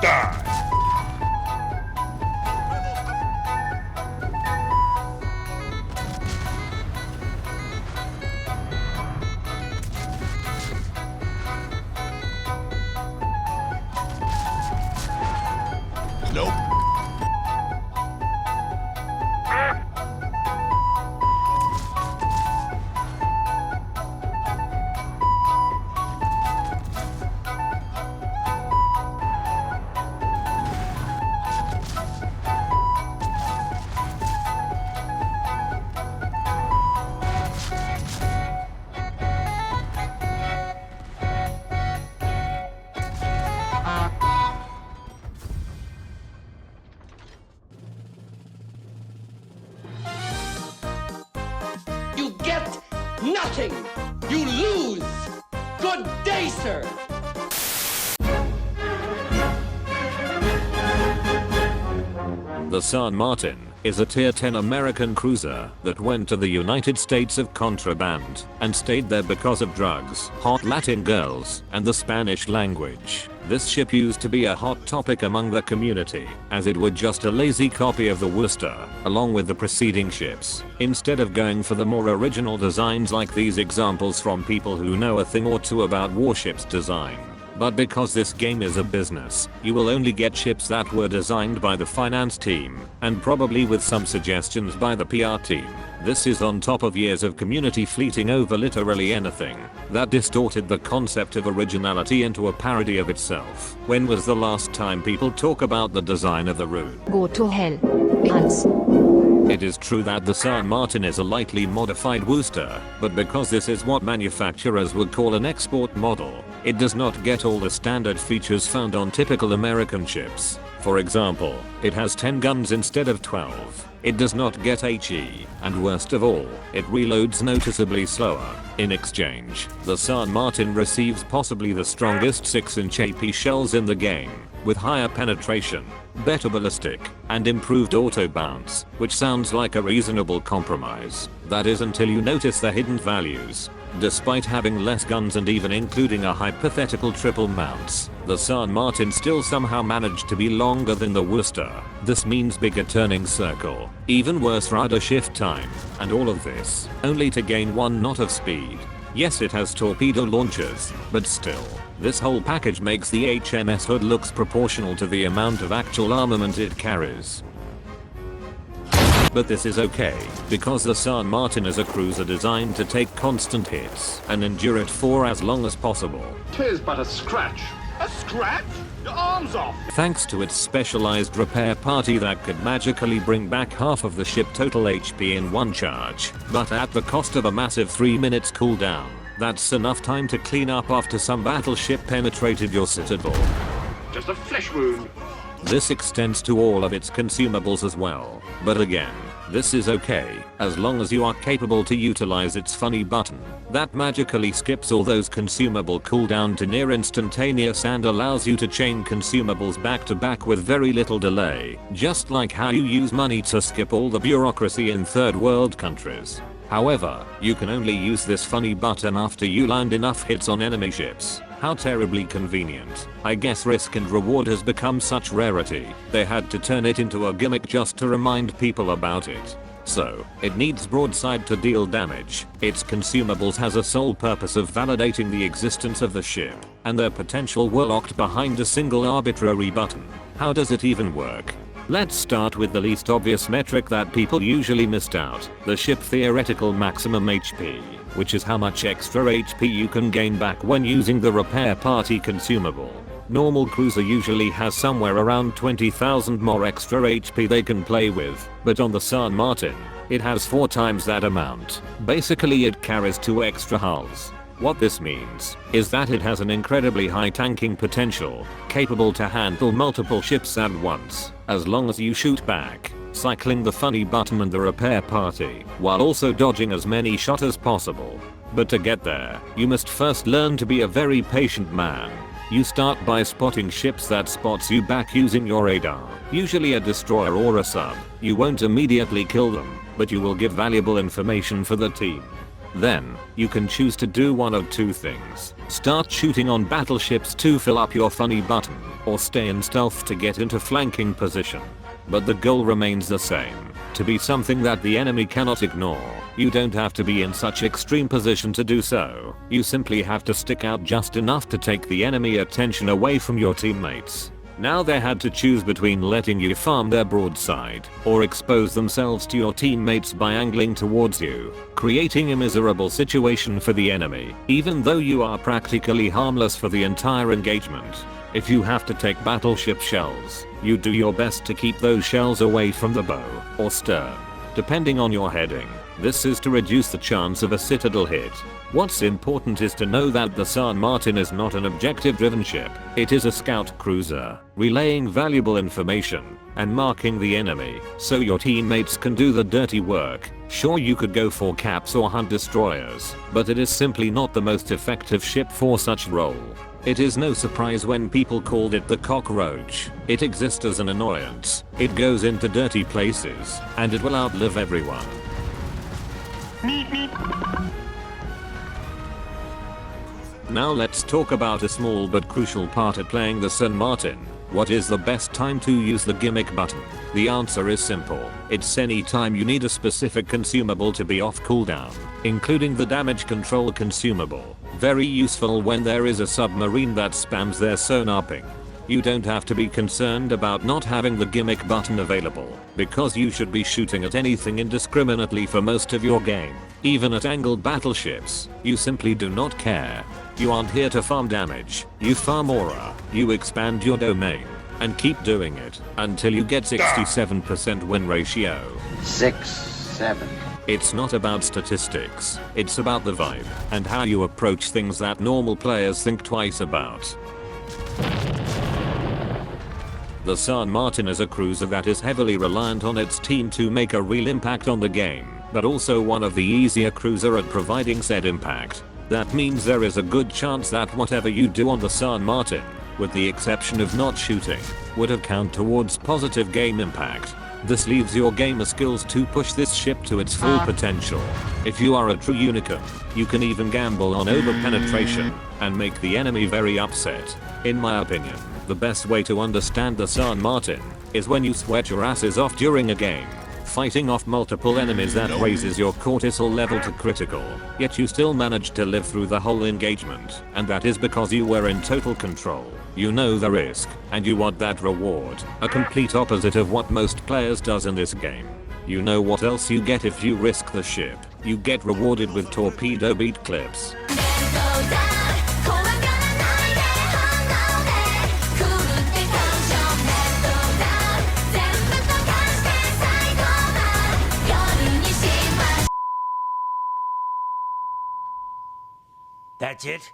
Die! Nope. You get nothing! You lose! Good day, sir! The San Martin is a Tier 10 American cruiser that went to the United States of contraband and stayed there because of drugs, hot Latin girls, and the Spanish language. This ship used to be a hot topic among the community, as it was just a lazy copy of the Worcester, along with the preceding ships, instead of going for the more original designs like these examples from people who know a thing or two about warships design. But because this game is a business, you will only get ships that were designed by the finance team, and probably with some suggestions by the PR team. This is on top of years of community fleeting over literally anything that distorted the concept of originality into a parody of itself. When was the last time people talk about the design of the route? Go to hell, Hans. It is true that the San Martin is a lightly modified Worcester, but because this is what manufacturers would call an export model, it does not get all the standard features found on typical American ships. For example, it has 10 guns instead of 12. It does not get HE, and worst of all, it reloads noticeably slower. In exchange, the San Martin receives possibly the strongest 6-inch AP shells in the game, with higher penetration, better ballistic, and improved auto bounce, which sounds like a reasonable compromise. That is until you notice the hidden values. Despite having less guns and even including a hypothetical triple mounts, the San Martin still somehow managed to be longer than the Worcester. This means bigger turning circle, even worse rudder shift time, and all of this, only to gain 1 knot of speed. Yes, it has torpedo launchers, but still, this whole package makes the HMS hood looks proportional to the amount of actual armament it carries. But this is okay, because the San Martin is a cruiser designed to take constant hits and endure it for as long as possible. 'Tis but a scratch. A scratch? Your arm's off! Thanks to its specialized repair party that could magically bring back half of the ship total HP in one charge, but at the cost of a massive 3 minutes cooldown. That's enough time to clean up after some battleship penetrated your citadel. Just a flesh wound. This extends to all of its consumables as well, but again, this is okay, as long as you are capable to utilize its funny button that magically skips all those consumable cooldown to near instantaneous and allows you to chain consumables back to back with very little delay, just like how you use money to skip all the bureaucracy in third world countries. However, you can only use this funny button after you land enough hits on enemy ships. How terribly convenient. I guess risk and reward has become such rarity, they had to turn it into a gimmick just to remind people about it. So, it needs broadside to deal damage. Its consumables has a sole purpose of validating the existence of the ship, and their potential were locked behind a single arbitrary button. How does it even work? Let's start with the least obvious metric that people usually missed out, the ship theoretical maximum HP, which is how much extra HP you can gain back when using the repair party consumable. Normal cruiser usually has somewhere around 20,000 more extra HP they can play with, but on the San Martin, it has 4 times that amount. Basically it carries 2 extra hulls. What this means is that it has an incredibly high tanking potential, capable to handle multiple ships at once, as long as you shoot back, cycling the funny button and the repair party, while also dodging as many shots as possible. But to get there, you must first learn to be a very patient man. You start by spotting ships that spots you back using your radar, usually a destroyer or a sub. You won't immediately kill them, but you will give valuable information for the team. Then, you can choose to do one of 2 things. Start shooting on battleships to fill up your funny button, or stay in stealth to get into flanking position. But the goal remains the same, to be something that the enemy cannot ignore. You don't have to be in such extreme position to do so. You simply have to stick out just enough to take the enemy attention away from your teammates. Now they had to choose between letting you farm their broadside or expose themselves to your teammates by angling towards you, creating a miserable situation for the enemy, even though you are practically harmless for the entire engagement. If you have to take battleship shells, you do your best to keep those shells away from the bow or stern, depending on your heading. This is to reduce the chance of a citadel hit. What's important is to know that the San Martin is not an objective-driven ship. It is a scout cruiser, relaying valuable information and marking the enemy so your teammates can do the dirty work. Sure, you could go for caps or hunt destroyers, but it is simply not the most effective ship for such role. It is no surprise when people called it the Cockroach. It exists as an annoyance. It goes into dirty places, and it will outlive everyone. Now let's talk about a small but crucial part at playing the San Martin. What is the best time to use the gimmick button? The answer is simple. It's any time you need a specific consumable to be off cooldown, including the damage control consumable. Very useful when there is a submarine that spams their sonar ping. You don't have to be concerned about not having the gimmick button available, because you should be shooting at anything indiscriminately for most of your game. Even at angled battleships, you simply do not care. You aren't here to farm damage, you farm aura, you expand your domain, and keep doing it until you get 67% win ratio. 6, 7. It's not about statistics, it's about the vibe and how you approach things that normal players think twice about. The San Martin is a cruiser that is heavily reliant on its team to make a real impact on the game, but also one of the easier cruiser at providing said impact. That means there is a good chance that whatever you do on the San Martin, with the exception of not shooting, would have count towards positive game impact. This leaves your gamer skills to push this ship to its full potential. If you are a true unicorn, you can even gamble on over-penetration and make the enemy very upset. In my opinion, the best way to understand the San Martin is when you sweat your asses off during a game, fighting off multiple enemies that raises your cortisol level to critical, yet you still manage to live through the whole engagement, and that is because you were in total control. You know the risk, and you want that reward, a complete opposite of what most players does in this game. You know what else you get if you risk the ship? You get rewarded with torpedo beat clips. That's it?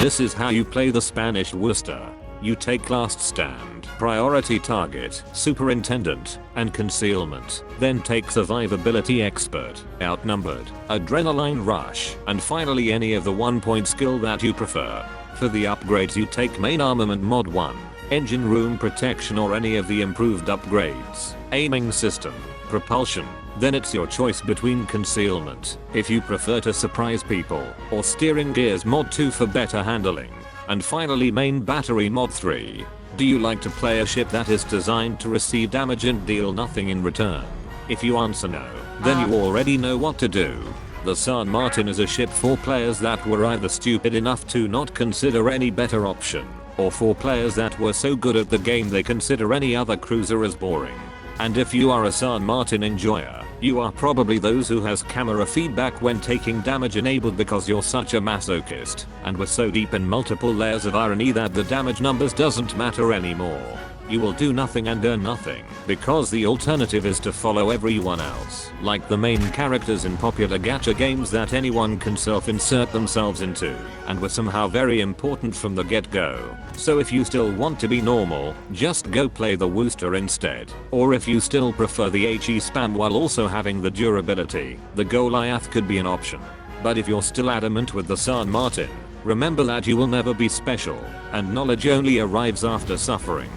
This is how you play the Spanish Worcester. You take last stand, priority target, superintendent, and concealment. Then take survivability expert, outnumbered, adrenaline rush, and finally any of the 1-point skill that you prefer. For the upgrades you take main armament mod 1, engine room protection or any of the improved upgrades, aiming system, propulsion. Then it's your choice between concealment, if you prefer to surprise people, or steering gears mod 2 for better handling. And finally main battery mod 3. Do you like to play a ship that is designed to receive damage and deal nothing in return? If you answer no, then you already know what to do. The San Martin is a ship for players that were either stupid enough to not consider any better option, or for players that were so good at the game they consider any other cruiser as boring. And if you are a San Martin enjoyer, you are probably those who has camera feedback when taking damage enabled because you're such a masochist and were so deep in multiple layers of irony that the damage numbers doesn't matter anymore. You will do nothing and earn nothing, because the alternative is to follow everyone else, like the main characters in popular gacha games that anyone can self-insert themselves into, and were somehow very important from the get-go. So if you still want to be normal, just go play the Worcester instead. Or if you still prefer the HE spam while also having the durability, the Goliath could be an option. But if you're still adamant with the San Martin, remember that you will never be special, and knowledge only arrives after suffering.